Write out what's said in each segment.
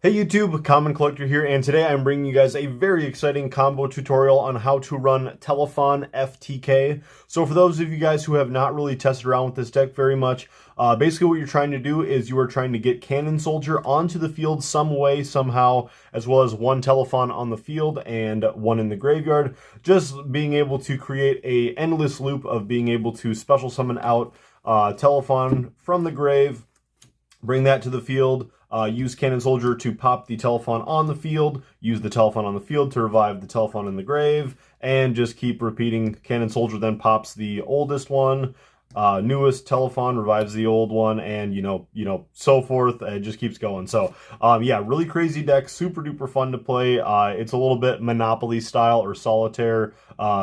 Hey YouTube, Common Collector here, and today I'm bringing you guys a very exciting combo tutorial on how to run Telephon FTK. So for those of you guys who have not really tested around with this deck very much, basically what you're trying to do is you are trying to get Cannon Soldier onto the field some way, somehow, as well as one Telephon on the field and one in the graveyard. Just being able to create a endless loop of being able to special summon out Telephon from the grave, bring that to the field, use Cannon Soldier to pop the Telephon on the field, use the Telephon on the field to revive the Telephon in the grave, and just keep repeating. Cannon Soldier then pops the oldest one, newest Telephon revives the old one, and you know, so forth. It just keeps going. So, yeah, really crazy deck, super duper fun to play. It's a little bit Monopoly style or solitaire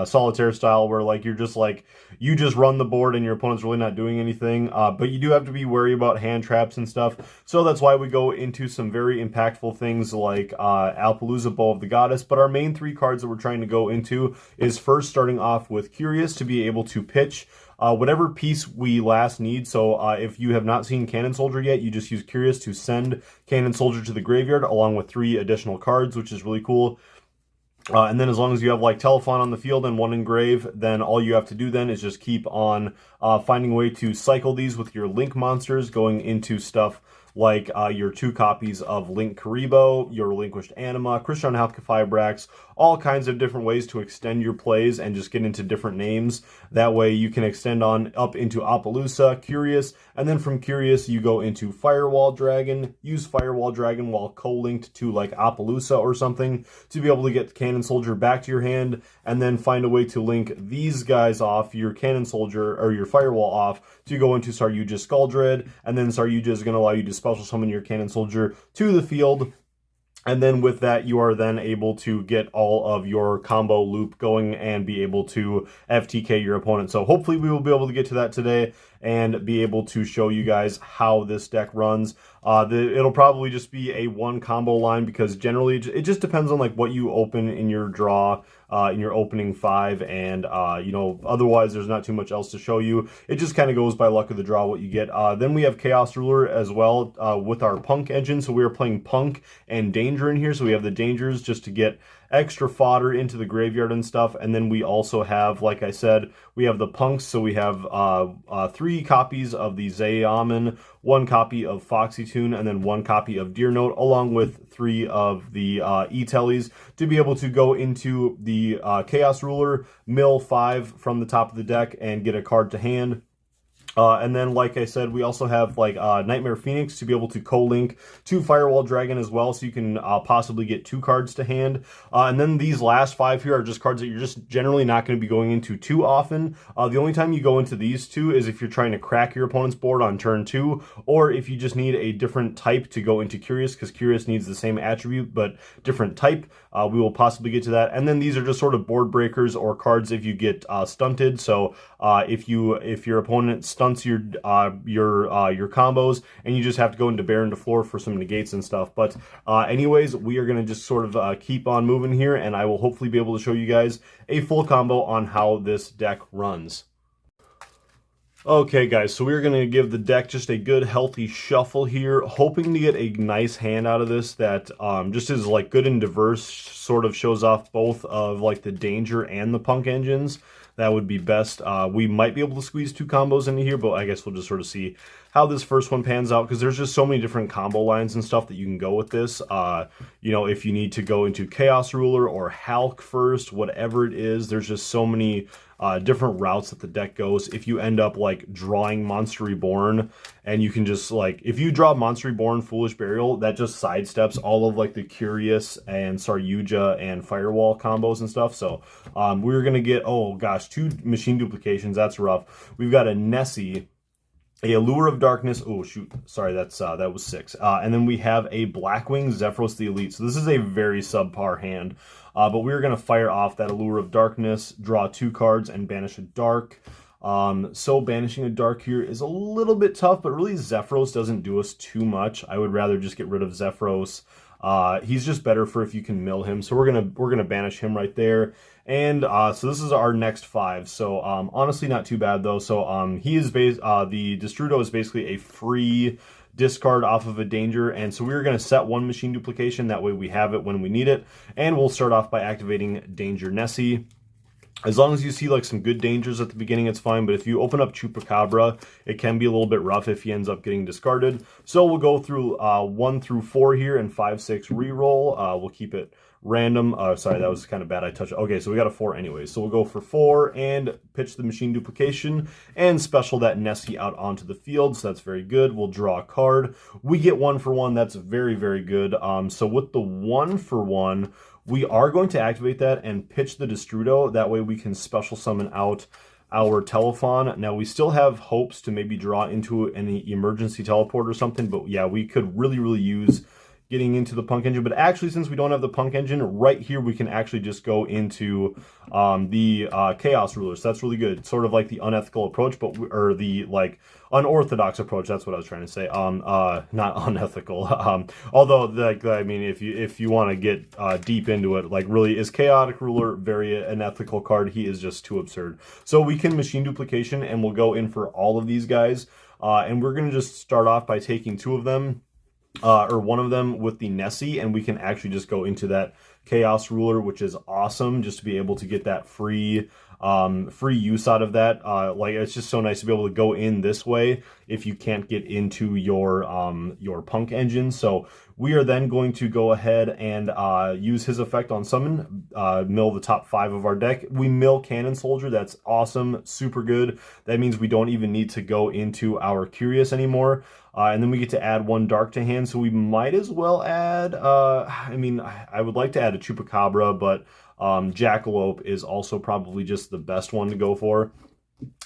style, where like you just run the board and your opponent's really not doing anything. But you do have to be wary about hand traps and stuff. So that's why we go into some very impactful things like Alpalooza, Bow of the Goddess. But our main three cards that we're trying to go into is first starting off with Curious to be able to pitch whatever piece we last need. So if you have not seen Cannon Soldier yet, you just use Curious to send Cannon Soldier to the graveyard along with 3 additional cards, which is really cool. And then as long as you have like Telephon on the field and one engrave, then all you have to do then is just keep on finding a way to cycle these with your Link monsters, going into stuff like your 2 copies of Link Karibo, your Relinquished Anima, Christian Half-Fibrax, all kinds of different ways to extend your plays and just get into different names. That way you can extend on up into Apollousa, Curious, and then from Curious you go into Firewall Dragon, use Firewall Dragon while co-linked to like Apollousa or something to be able to get the Cannon Soldier back to your hand, and then find a way to link these guys off, your Cannon Soldier or your Firewall off, to go into Saryuja Skuldred, and then Saryuja is going to allow you to special summon your Cannon Soldier to the field. And then with that, you are then able to get all of your combo loop going and be able to FTK your opponent. So hopefully we will be able to get to that today and be able to show you guys how this deck runs. It'll probably just be a 1 combo line, because generally it just depends on like what you open in your draw, in your opening 5, and you know, otherwise there's not too much else to show you. It just kind of goes by luck of the draw what you get. Then we have Chaos Ruler as well with our Punk engine. So we are playing Punk and Danger in here. So we have the Dangers just to get extra fodder into the graveyard and stuff. And then we also have, like I said, we have the Punks. So we have 3 copies of the Zayaman, 1 copy of Foxy Tune, and then 1 copy of Deer Note, along with 3 of the E-Tellies to be able to go into the Chaos Ruler, mill 5 from the top of the deck and get a card to hand. And then, like I said, we also have like Nightmare Phoenix to be able to co-link to Firewall Dragon as well, so you can possibly get 2 cards to hand. And then these last 5 here are just cards that you're just generally not going to be going into too often. The only time you go into these 2 is if you're trying to crack your opponent's board on turn 2, or if you just need a different type to go into Curious, because Curious needs the same attribute but different type. We will possibly get to that. And then these are just sort of board breakers or cards if you get stunted. So if your opponent stunts your combos, and you just have to go into Baron to floor for some negates and stuff. But anyways, we are going to just sort of keep on moving here, and I will hopefully be able to show you guys a full combo on how this deck runs. Okay guys, so we're going to give the deck just a good healthy shuffle here, hoping to get a nice hand out of this that just is like good and diverse, sort of shows off both of like the Danger and the Punk engines. That would be best. We might be able to squeeze 2 combos into here, but I guess we'll just sort of see how this first one pans out, because there's just so many different combo lines and stuff that you can go with this. You know, if you need to go into Chaos Ruler or Hulk first, whatever it is, there's just so many different routes that the deck goes. If you end up like drawing Monster Reborn, and you can just like, if you draw Monster Reborn, Foolish Burial, that just sidesteps all of like the Curious and Saryuja and Firewall combos and stuff. So we're gonna get, oh gosh, 2 machine duplications. That's rough. We've got a Nessie, a Allure of Darkness. Oh shoot, sorry, that was 6. And then we have a Blackwing Zephyros the Elite. So this is a very subpar hand. But we're going to fire off that Allure of Darkness, draw 2 cards, and banish a Dark. So banishing a Dark here is a little bit tough, but really Zephyros doesn't do us too much. I would rather just get rid of Zephyros. He's just better for if you can mill him. So we're gonna banish him right there. And so this is our next 5. So honestly, not too bad though. So he is the Destrudo is basically a free discard off of a danger, and so we're going to set one machine duplication, that way we have it when we need it, and we'll start off by activating Danger Nessie. As long as you see like some good dangers at the beginning, it's fine, but if you open up Chupacabra, it can be a little bit rough if he ends up getting discarded. So we'll go through 1 through 4 here and 5, 6 reroll. We'll keep it random. Sorry, that was kind of bad. I touched. Okay, so we got a 4 anyway. So we'll go for 4 and pitch the machine duplication and special that Nessie out onto the field. So that's very good. We'll draw a card. We get 1 for 1. That's very, very good. So with the 1 for 1, we are going to activate that and pitch the Destrudo. That way we can special summon out our Telephon. Now we still have hopes to maybe draw into any emergency teleport or something, but yeah, we could really, really use getting into the Punk Engine. But actually, since we don't have the Punk Engine, right here we can actually just go into the Chaos Rulers. So that's really good. Sort of like the unethical approach, but or the like unorthodox approach. That's what I was trying to say. Not unethical. Although, like, I mean, if you want to get deep into it, like, really, is Chaotic Ruler very an ethical card? He is just too absurd. So we can machine duplication, and we'll go in for all of these guys, and we're gonna just start off by taking 2 of them. Or 1 of them with the Nessie, and we can actually just go into that Chaos Ruler, which is awesome, just to be able to get that free use out of that. Like, it's just so nice to be able to go in this way if you can't get into your Punk Engine. So we are then going to go ahead and use his effect on summon, mill the top 5 of our deck. We mill Cannon Soldier. That's awesome, super good. That means we don't even need to go into our Curious anymore. And then we get to add 1 Dark to hand, so we might as well add, I mean, I would like to add a Chupacabra, but Jackalope is also probably just the best one to go for.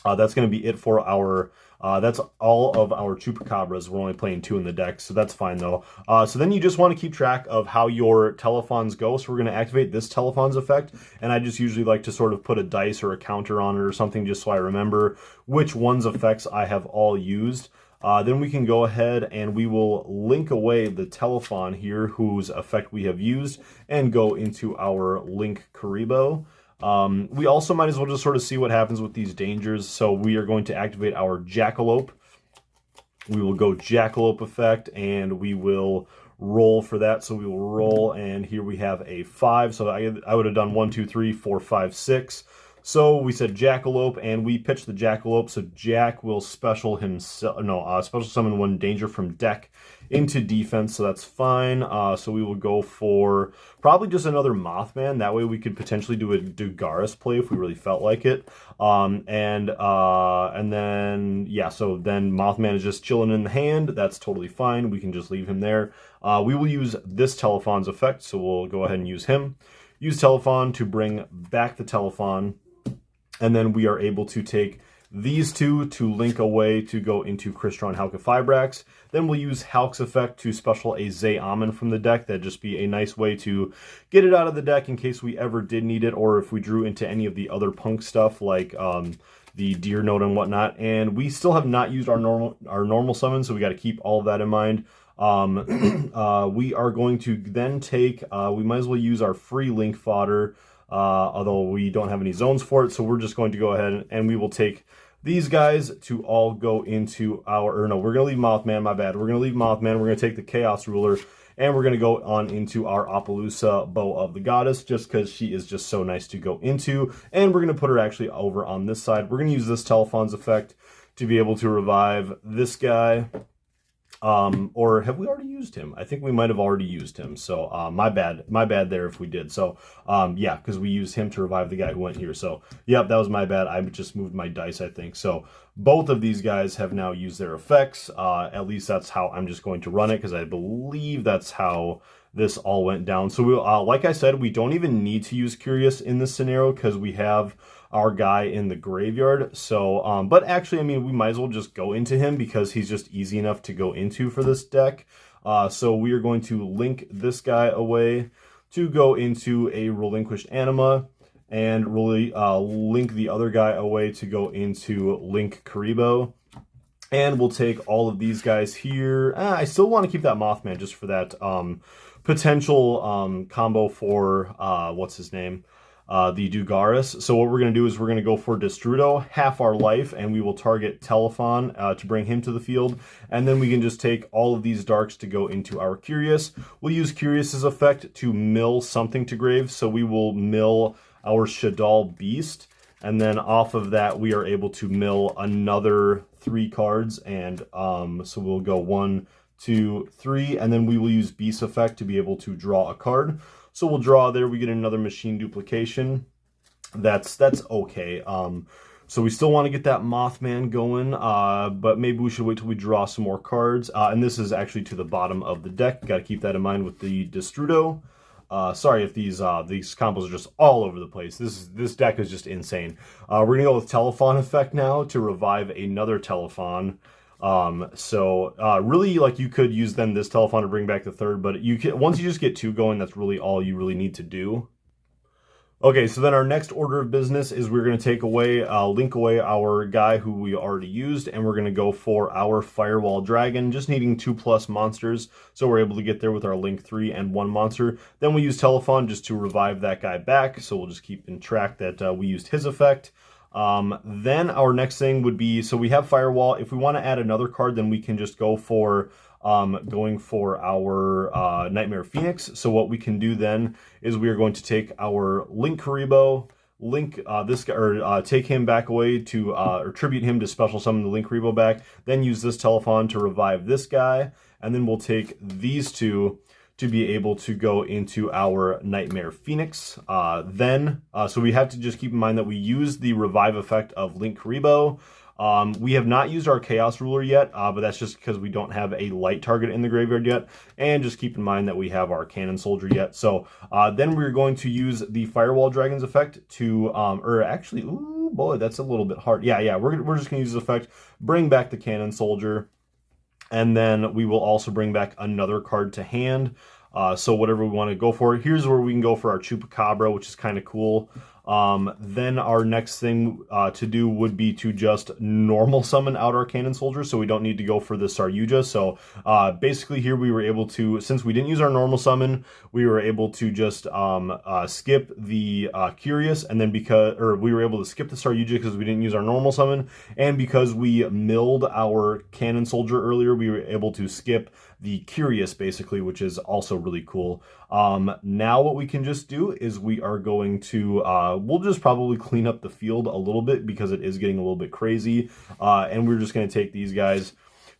That's going to be it for our, that's all of our Chupacabras. We're only playing 2 in the deck, so that's fine though. So then you just want to keep track of how your Telephons go. So we're going to activate this Telephons effect, and I just usually like to sort of put a dice or a counter on it or something just so I remember which one's effects I have all used. Then we can go ahead and we will link away the Telephon here, whose effect we have used, and go into our Link Karibo. We also might as well just sort of see what happens with these dangers. So we are going to activate our Jackalope. We will go Jackalope effect, and we will roll for that. So we will roll, and here we have a 5. So I would have done 1, 2, 3, 4, 5, 6. So we said Jackalope, and we pitched the Jackalope, so Jack will special himself, special summon 1 danger from deck into defense, so that's fine. So we will go for probably just another Mothman. That way we could potentially do a Dugaris play if we really felt like it. And then, yeah, so then Mothman is just chilling in the hand. That's totally fine. We can just leave him there. We will use this Telephon's effect, so we'll go ahead and use him. Use Telephon to bring back the Telephon. And then we are able to take these 2 to link away to go into Crystron Halka Fibrax. Then we'll use Halk's effect to special a Zay-Amin from the deck. That'd just be a nice way to get it out of the deck in case we ever did need it, or if we drew into any of the other Punk stuff like the Deer Note and whatnot. And we still have not used our normal summon, so we got to keep all of that in mind. We are going to then take, we might as well use our free Link Fodder, although we don't have any zones for it, so we're just going to go ahead and we will take these guys to all go into our, or no, we're going to leave Mothman, my bad. We're going to leave Mothman, we're going to take the Chaos Ruler, and we're going to go on into our Appaloosa Bow of the Goddess, just because she is just so nice to go into, and we're going to put her actually over on this side. We're going to use this Telephon's effect to be able to revive this guy. Or have we already used him? I think we might have already used him. So, my bad there if we did. So, yeah, because we used him to revive the guy who went here. So, yep, that was my bad. I just moved my dice, I think. So, both of these guys have now used their effects. At least that's how I'm just going to run it, because I believe that's how this all went down. So, we, like I said, we don't even need to use Curious in this scenario because we have our guy in the graveyard. So, but actually, I mean, we might as well just go into him because he's just easy enough to go into for this deck. So we are going to link this guy away to go into a Relinquished Anima, and really link the other guy away to go into Link Karibo. And we'll take all of these guys here. I still want to keep that Mothman just for that potential combo for, what's his name? the Dugaris. So what we're going to do is we're going to go for Destrudo, half our life, and we will target Telephon to bring him to the field. And then we can just take all of these darks to go into our Curious. We'll use Curious's effect to mill something to grave. So we will mill our Shadal Beast. And then off of that, we are able to mill another 3 cards. And so we'll go 1, 2, 3. And then we will use Beast effect to be able to draw a card. So we'll draw there, we get another machine duplication. That's okay. So we still want to get that Mothman going, but maybe we should wait till we draw some more cards. And this is actually to the bottom of the deck. Got to keep that in mind with the Destrudo. Sorry if these combos are just all over the place. This deck is just insane. We're gonna go with Telephon effect now to revive another Telephon. Really, like, you could use then this Telephon to bring back the third, but you can, once you just get 2 going, that's really all you really need to do. Okay, so then our next order of business is we're going to take away, link away our guy who we already used, and we're going to go for our Firewall Dragon, just needing 2+ monsters, so we're able to get there with our link 3 and 1 monster. Then we use Telephon just to revive that guy back, so we'll just keep in track that we used his effect. Then our next thing would be, so we have Firewall. If we want to add another card, then we can just go for going for our Nightmare Phoenix. So what we can do then is we are going to take our Link Karibo, this guy, or take him back away to, or tribute him to special summon the Link Karibo back, then use this Telephon to revive this guy, and then we'll take these 2 to be able to go into our Nightmare Phoenix. So we have to just keep in mind that we use the revive effect of Link Karibo. We have not used our Chaos Ruler yet, but that's just because we don't have a light target in the graveyard yet. And just keep in mind that we have our Cannon Soldier yet. So then we're going to use the Firewall Dragon's effect to, or actually, ooh boy, that's a little bit hard. Yeah, we're just going to use this effect, bring back the Cannon Soldier. And then we will also bring back another card to hand. So whatever we want to go for. Here's where we can go for our Chupacabra, which is kind of cool. Then our next thing to do would be to just normal summon out our Cannon Soldier, so we don't need to go for the Saryuja. So basically here we were able to, since we didn't use our normal summon, we were able to just skip the Curious, and then we were able to skip the Saryuja because we didn't use our normal summon, and because we milled our Cannon Soldier earlier, we were able to skip the Curious, basically, which is also really cool. Now what we can just do is we are going to, we'll just probably clean up the field a little bit because it is getting a little bit crazy. And we're just going to take these guys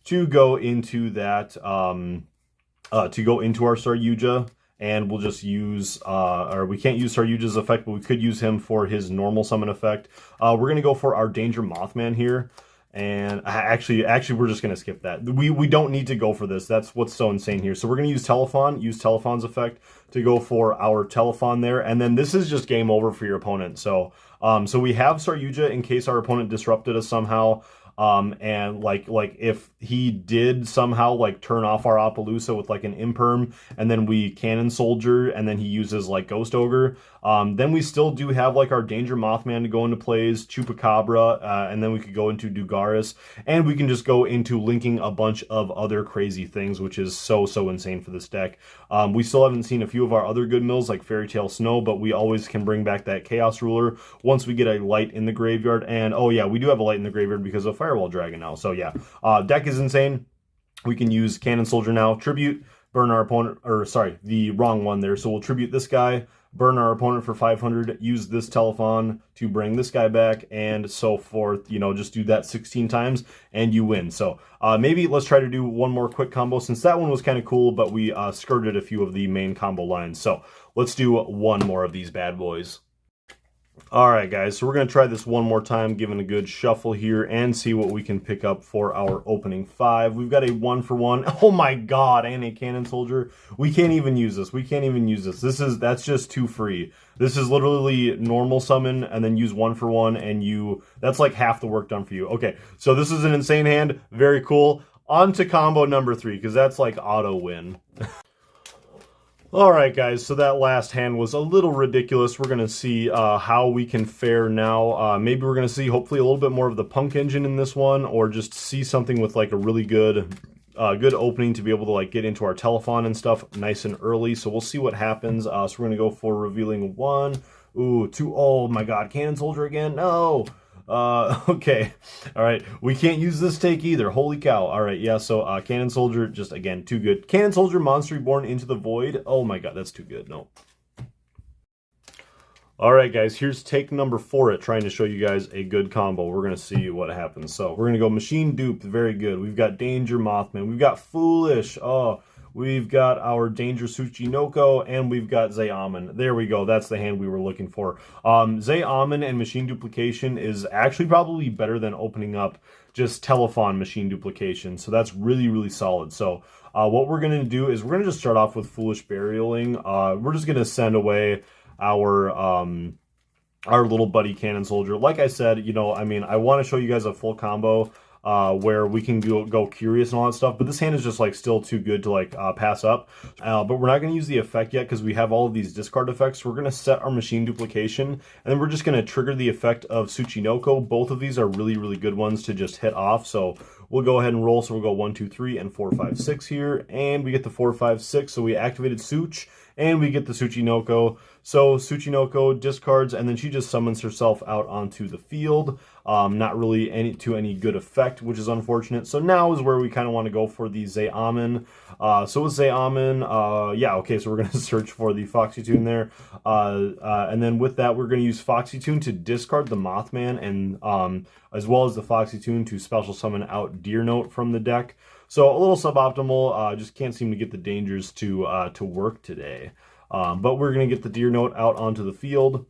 to go into that, to go into our Saryuja. And we'll just use, or we can't use Saryuja's effect, but we could use him for his normal summon effect. We're going to go for our Danger Mothman here. And actually, we're just going to skip that. We don't need to go for this. That's what's so insane here. So we're going to use Telephon, use Telephon's effect to go for our Telephon there. And then this is just game over for your opponent. So so we have Saryuja in case our opponent disrupted us somehow. And like if he did somehow like turn off our Appaloosa with like an Imperm, and then we Cannon Soldier, and then he uses like Ghost Ogre, then we still do have like our Danger Mothman to go into plays, Chupacabra, and then we could go into Dugaris, and we can just go into linking a bunch of other crazy things, which is so insane for this deck. We still haven't seen a few of our other good mills like Fairy Tale Snow, but we always can bring back that Chaos Ruler once we get a light in the graveyard. And oh yeah, we do have a light in the graveyard because of Firewall Dragon now. So yeah, deck is insane. We can use Cannon Soldier now, tribute, burn our opponent, or sorry, the wrong one there. So we'll tribute this guy, burn our opponent for 500, use this Telephon to bring this guy back, and so forth. You know, just do that 16 times and you win. So maybe let's try to do one more quick combo, since that one was kind of cool, but we skirted a few of the main combo lines. So let's do one more of these bad boys. Alright guys, so we're going to try this one more time, give it a good shuffle here, and see what we can pick up for our opening 5. We've got a 1-for-1. Oh my god, and a Cannon Soldier. We can't even use this. We can't even use this. That's just too free. This is literally normal summon, and then use 1-for-1, and that's like half the work done for you. Okay, so this is an insane hand. Very cool. On to combo number 3, because that's like auto win. Alright guys, so that last hand was a little ridiculous. We're going to see how we can fare now. Maybe we're going to see hopefully a little bit more of the Punk Engine in this one, or just see something with like a really good opening to be able to like get into our Telephon and stuff nice and early. So we'll see what happens. So we're going to go for revealing 1, Ooh, oh my god, Cannon Soldier again? No! Okay. Alright, we can't use this take either. Holy cow. Alright, yeah, so Cannon Soldier, just again, too good. Cannon Soldier, Monster Reborn, Into the Void. Oh my god, that's too good. No. Alright guys, here's take number 4 at trying to show you guys a good combo. We're going to see what happens. So, we're going to go Machine Dupe, very good. We've got Danger Mothman. We've got Foolish. Oh, we've got our Danger Tsuchinoko, and we've got Zeaman. There we go. That's the hand we were looking for. Zeaman and Machine Duplication is actually probably better than opening up just Telephon Machine Duplication. So that's really, really solid. So what we're going to do is we're going to just start off with Foolish Burialing. We're just going to send away our little buddy Cannon Soldier. Like I said, you know, I mean, I want to show you guys a full combo where we can go Curious and all that stuff, but this hand is just like still too good to like pass up. But we're not going to use the effect yet because we have all of these discard effects. We're going to set our Machine Duplication, and then we're just going to trigger the effect of Tsuchinoko. Both of these are really, really good ones to just hit off. So we'll go ahead and roll. So we'll go 1, 2, 3, and 4, 5, 6 here, and we get the 4, 5, 6. So we activated Such, and we get the Tsuchinoko. So Tsuchinoko discards, and then she just summons herself out onto the field. Not really any good effect, which is unfortunate. So now is where we kind of want to go for the Zeaman. So with Zeaman, yeah, okay, so we're going to search for the Foxy Tune there. And then with that, we're going to use Foxy Tune to discard the Mothman, and as well as the Foxy Tune to special summon out Deer Note from the deck. So a little suboptimal, just can't seem to get the dangers to work today. But we're going to get the Deer Note out onto the field.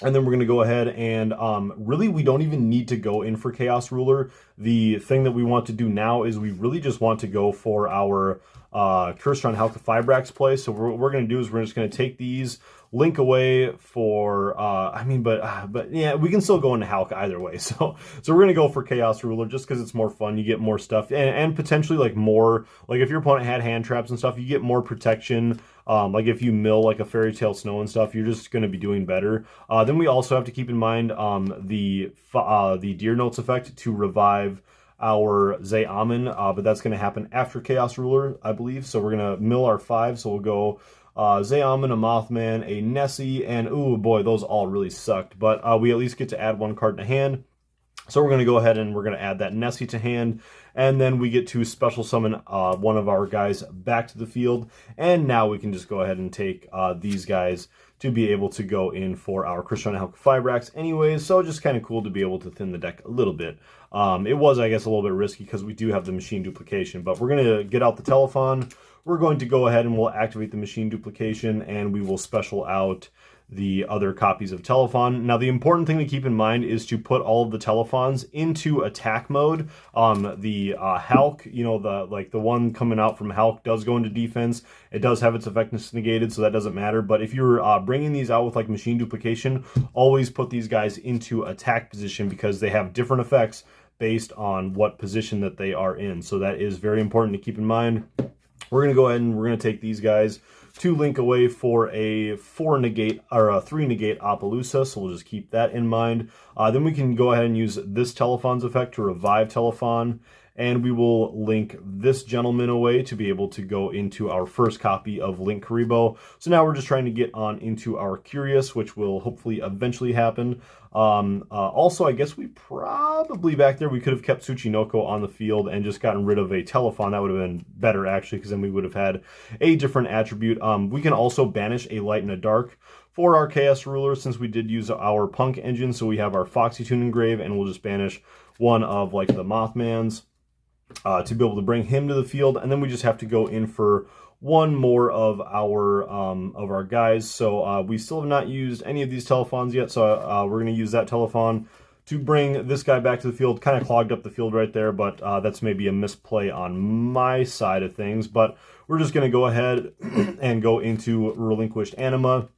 And then we're going to go ahead and really we don't even need to go in for Chaos Ruler. The thing that we want to do now is we really just want to go for our Curstron Halka-Fibrax play. So what we're going to do is we're just going to take these, link away for, I mean, but yeah, we can still go into Halka either way. So we're going to go for Chaos Ruler just because it's more fun. You get more stuff and potentially like more, like if your opponent had hand traps and stuff, you get more protection. Like if you mill like a Fairy Tale Snow and stuff, you're just going to be doing better. Then we also have to keep in mind the Deer Notes effect to revive our Zeaman, but that's going to happen after Chaos Ruler, I believe. So we're going to mill our 5, so we'll go Zeaman, a Mothman, a Nessie, and ooh boy, those all really sucked. But we at least get to add 1 card to hand. So we're going to go ahead and we're going to add that Nessie to hand, and then we get to special summon one of our guys back to the field, and now we can just go ahead and take these guys to be able to go in for our Curstron Halka-Fibrax anyways, so just kind of cool to be able to thin the deck a little bit. It was, I guess, a little bit risky because we do have the Machine Duplication, but we're going to get out the Telephon. We're going to go ahead and we'll activate the Machine Duplication, and we will special out the other copies of Telephon. Now, the important thing to keep in mind is to put all of the Telephons into attack mode. The Hulk, you know, the one coming out from Hulk does go into defense. It does have its effectiveness negated, so that doesn't matter. But if you're bringing these out with like Machine Duplication, always put these guys into attack position because they have different effects based on what position that they are in. So that is very important to keep in mind. We're going to go ahead and we're going to take these guys to link away for a 4 negate or a 3 negate Appaloosa, so we'll just keep that in mind. Then we can go ahead and use this Telephon's effect to revive Telephon, and we will link this gentleman away to be able to go into our first copy of Link Karibo. So now we're just trying to get on into our Curious, which will hopefully eventually happen. Also, I guess we probably back there, we could have kept Tsuchinoko on the field and just gotten rid of a Telephon. That would have been better, actually, because then we would have had a different attribute. We can also banish a Light and a Dark for our Chaos Ruler, since we did use our Punk engine. So we have our Foxy Tune engrave, and we'll just banish one of like the Mothmans to be able to bring him to the field. And then we just have to go in for one more of our guys. So we still have not used any of these Telephons yet, so we're going to use that Telephon to bring this guy back to the field. Kind of clogged up the field right there, but that's maybe a misplay on my side of things. But we're just going to go ahead and go into Relinquished Anima.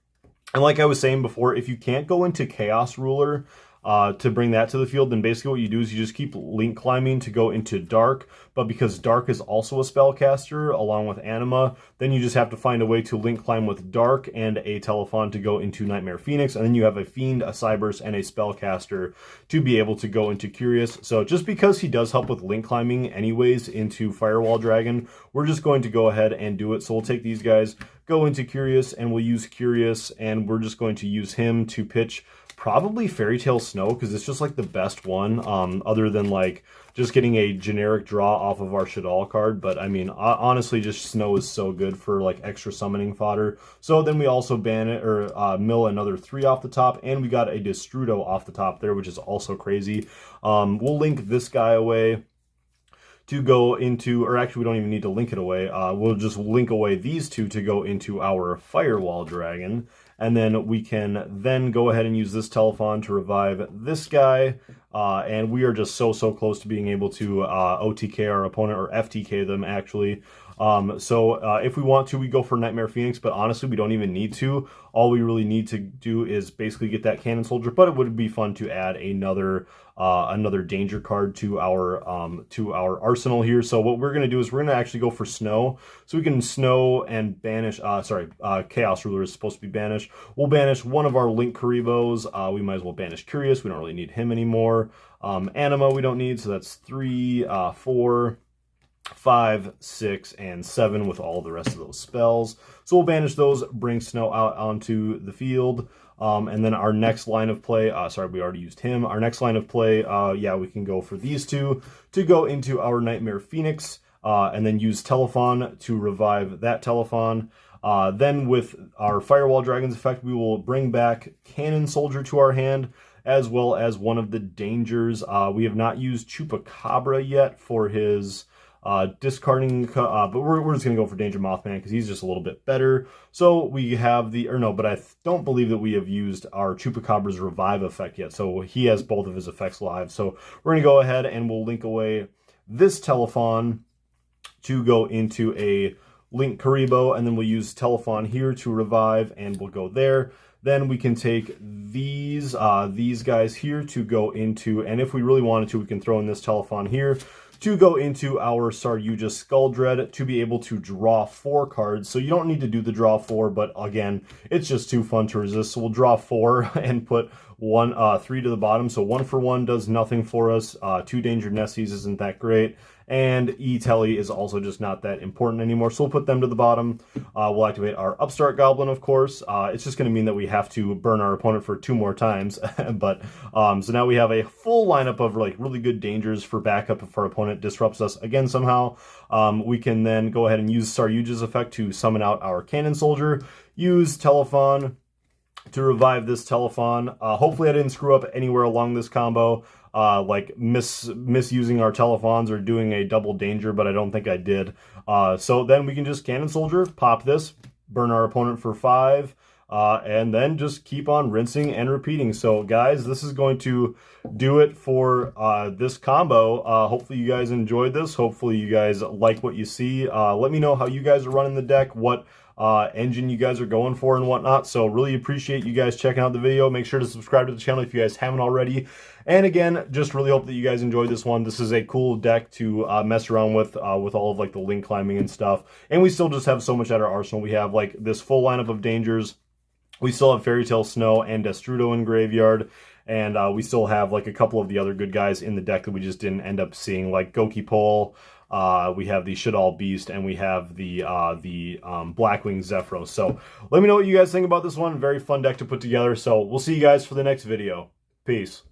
And like I was saying before, if you can't go into Chaos Ruler, to bring that to the field, then basically what you do is you just keep link climbing to go into Dark, but because Dark is also a spellcaster along with Anima, then you just have to find a way to link climb with Dark and a Telephon to go into Nightmare Phoenix, and then you have a Fiend, a Cyberse, and a spellcaster to be able to go into Curious. So just because he does help with link climbing anyways into Firewall Dragon, we're just going to go ahead and do it. So we'll take these guys, go into Curious, and we'll use Curious, and we're just going to use him to pitch probably Fairy Tale Snow, because it's just like the best one, other than like just getting a generic draw off of our Shadal card. But I mean, honestly, just Snow is so good for like extra summoning fodder. So then we also ban it, or mill another 3 off the top, and we got a Destrudo off the top there, which is also crazy. We'll link this guy away to go into, or actually we don't even need to link it away. We'll just link away these two to go into our Firewall Dragon. And then we can then go ahead and use this Telephon to revive this guy. And we are just so close to being able to OTK our opponent, or FTK them actually. So if we want to, we go for Nightmare Phoenix, but honestly, we don't even need to. All we really need to do is basically get that Cannon Soldier, but it would be fun to add another danger card to our arsenal here. So what we're going to do is we're going to actually go for Snow. So we can Snow and banish, Chaos Ruler is supposed to be banished. We'll banish one of our Link Karibos. We might as well banish Curious. We don't really need him anymore. Anima we don't need, so that's 3, 4, 5, 6, and 7 with all the rest of those spells. So we'll banish those, bring Snow out onto the field. And then our next line of play, sorry, we already used him. Our next line of play, yeah, we can go for these two to go into our Nightmare Phoenix, and then use Telephon to revive that Telephon. Then with our Firewall Dragon's effect, we will bring back Cannon Soldier to our hand, as well as one of the dangers. We have not used Chupacabra yet for his discarding, but we're just going to go for Danger Mothman because he's just a little bit better. So we have the, or no, but I don't believe that we have used our Chupacabra's revive effect yet. So he has both of his effects live. So we're going to go ahead and we'll link away this Telephon to go into a Link Karibo, and then we'll use Telephon here to revive, and we'll go there. Then we can take these guys here to go into, and if we really wanted to, we can throw in this Telephon here to go into our Saryuja Skull Dread to be able to draw 4 cards. So you don't need to do the draw 4, but again, it's just too fun to resist. So we'll draw 4 and put 3 to the bottom. So 1 for 1 does nothing for us. 2 Danger Nessies isn't that great. And E-Telly is also just not that important anymore, so we'll put them to the bottom. We'll activate our Upstart Goblin, of course. It's just going to mean that we have to burn our opponent for 2 more times. But so now we have a full lineup of like really good dangers for backup if our opponent disrupts us again somehow. We can then go ahead and use Saryuja's effect to summon out our Cannon Soldier. Use Telephon to revive this Telephon. Hopefully I didn't screw up anywhere along this combo. Like misusing our Telephons or doing a double danger, but I don't think I did. So then we can just Cannon Soldier, pop this, burn our opponent for 5, and then just keep on rinsing and repeating. So guys, this is going to do it for this combo. Hopefully you guys enjoyed this. Hopefully you guys like what you see. Let me know how you guys are running the deck, what engine you guys are going for and whatnot. So really appreciate you guys checking out the video. Make sure to subscribe to the channel if you guys haven't already. And again, just really hope that you guys enjoyed this one. This is a cool deck to mess around with all of like the link climbing and stuff. And we still just have so much at our arsenal. We have like this full lineup of dangers. We still have Fairy Tale Snow and Destrudo in graveyard. And we still have like a couple of the other good guys in the deck that we just didn't end up seeing, like Goki Pole. We have the Shadal Beast, and we have the Blackwing Zephyros. So let me know what you guys think about this one. Very fun deck to put together. So we'll see you guys for the next video. Peace.